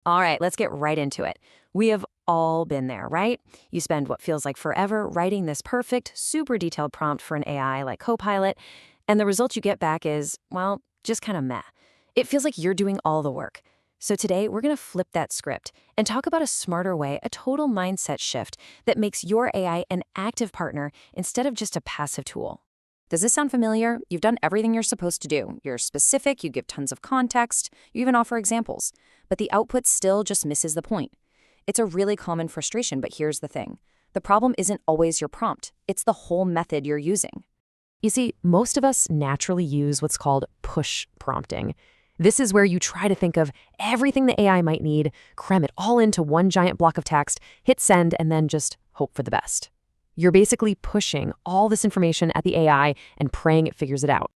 All right, let's get right into it. We have all been there, right? You spend what feels like forever writing this perfect, super detailed prompt for an AI like Copilot, and the result you get back is, well, just kind of meh. It feels like you're doing all the work. So today, we're going to flip that script and talk about a smarter way, a total mindset shift that makes your AI an active partner instead of just a passive tool. Does this sound familiar? You've done everything you're supposed to do. You're specific, you give tons of context, you even offer examples, but the output still just misses the point. It's a really common frustration, but here's the thing. The problem isn't always your prompt. It's the whole method you're using. You see, most of us naturally use what's called push prompting. This is where you try to think of everything the AI might need, cram it all into one giant block of text, hit send, and then just hope for the best. You're basically pushing all this information at the AI and praying it figures it out.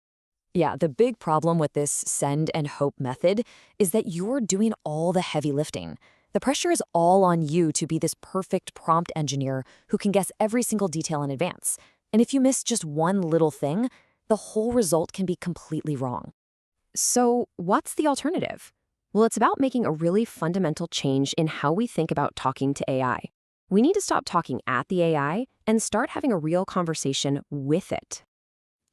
Yeah, the big problem with this send and hope method is that you're doing all the heavy lifting. The pressure is all on you to be this perfect prompt engineer who can guess every single detail in advance. And if you miss just one little thing, the whole result can be completely wrong. So what's the alternative? Well, it's about making a really fundamental change in how we think about talking to AI. We need to stop talking at the AI and start having a real conversation with it.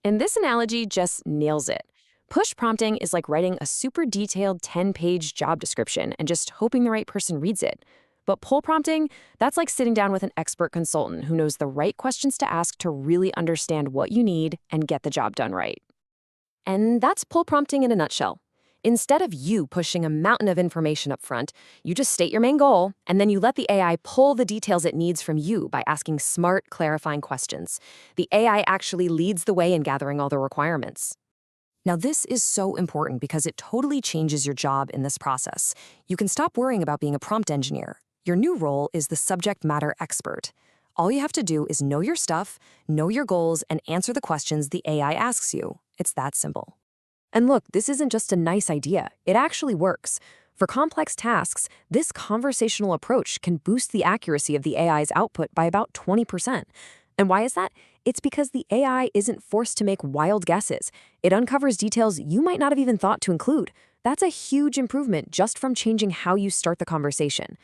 And this analogy just nails it. Push prompting is like writing a super detailed 10-page job description and just hoping the right person reads it. But pull prompting, that's like sitting down with an expert consultant who knows the right questions to ask to really understand what you need and get the job done right. And that's pull prompting in a nutshell. Instead of you pushing a mountain of information up front, you just state your main goal, and then you let the AI pull the details it needs from you by asking smart, clarifying questions. The AI actually leads the way in gathering all the requirements. Now, this is so important because it totally changes your job in this process. You can stop worrying about being a prompt engineer. Your new role is the subject matter expert. All you have to do is know your stuff, know your goals, and answer the questions the AI asks you. It's that simple. And look, this isn't just a nice idea. It actually works. For complex tasks, this conversational approach can boost the accuracy of the AI's output by about 20%. And why is that? It's because the AI isn't forced to make wild guesses. It uncovers details you might not have even thought to include. That's a huge improvement just from changing how you start the conversation.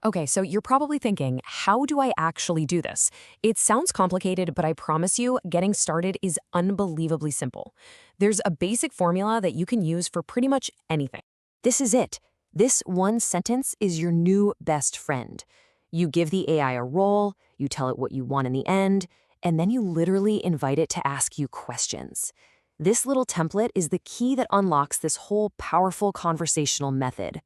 Okay, so you're probably thinking, how do I actually do this? It sounds complicated, but I promise you, getting started is unbelievably simple. There's a basic formula that you can use for pretty much anything. This is it. This one sentence is your new best friend. You give the AI a role, you tell it what you want in the end, and then you literally invite it to ask you questions. This little template is the key that unlocks this whole powerful conversational method.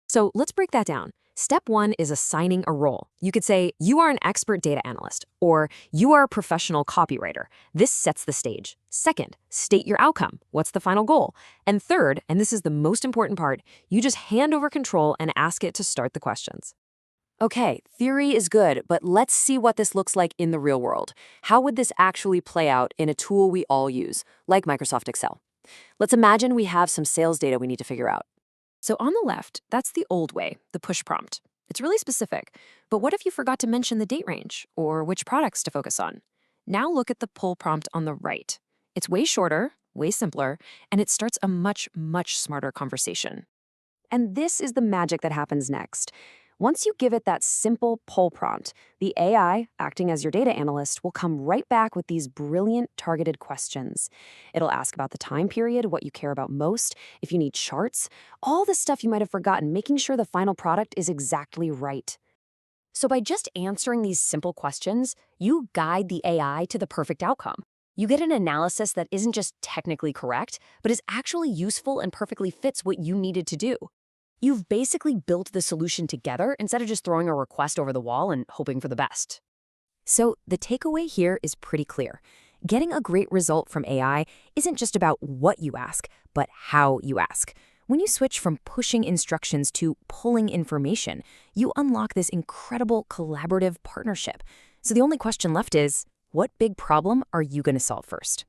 So let's break that down. Step 1 is assigning a role. You could say, you are an expert data analyst, or you are a professional copywriter. This sets the stage. Second, state your outcome. What's the final goal? And third, and this is the most important part, you just hand over control and ask it to start the questions. Okay, theory is good, but let's see what this looks like in the real world. How would this actually play out in a tool we all use, like Microsoft Excel? Let's imagine we have some sales data we need to figure out. So on the left, that's the old way, the push prompt. It's really specific, but what if you forgot to mention the date range or which products to focus on? Now look at the pull prompt on the right. It's way shorter, way simpler, and it starts a much, much smarter conversation. And this is the magic that happens next. Once you give it that simple pull prompt, the AI, acting as your data analyst, will come right back with these brilliant targeted questions. It'll ask about the time period, what you care about most, if you need charts, all the stuff you might have forgotten, making sure the final product is exactly right. So by just answering these simple questions, you guide the AI to the perfect outcome. You get an analysis that isn't just technically correct, but is actually useful and perfectly fits what you needed to do. You've basically built the solution together instead of just throwing a request over the wall and hoping for the best. So the takeaway here is pretty clear. Getting a great result from AI isn't just about what you ask, but how you ask. When you switch from pushing instructions to pulling information, you unlock this incredible collaborative partnership. So the only question left is, what big problem are you going to solve first?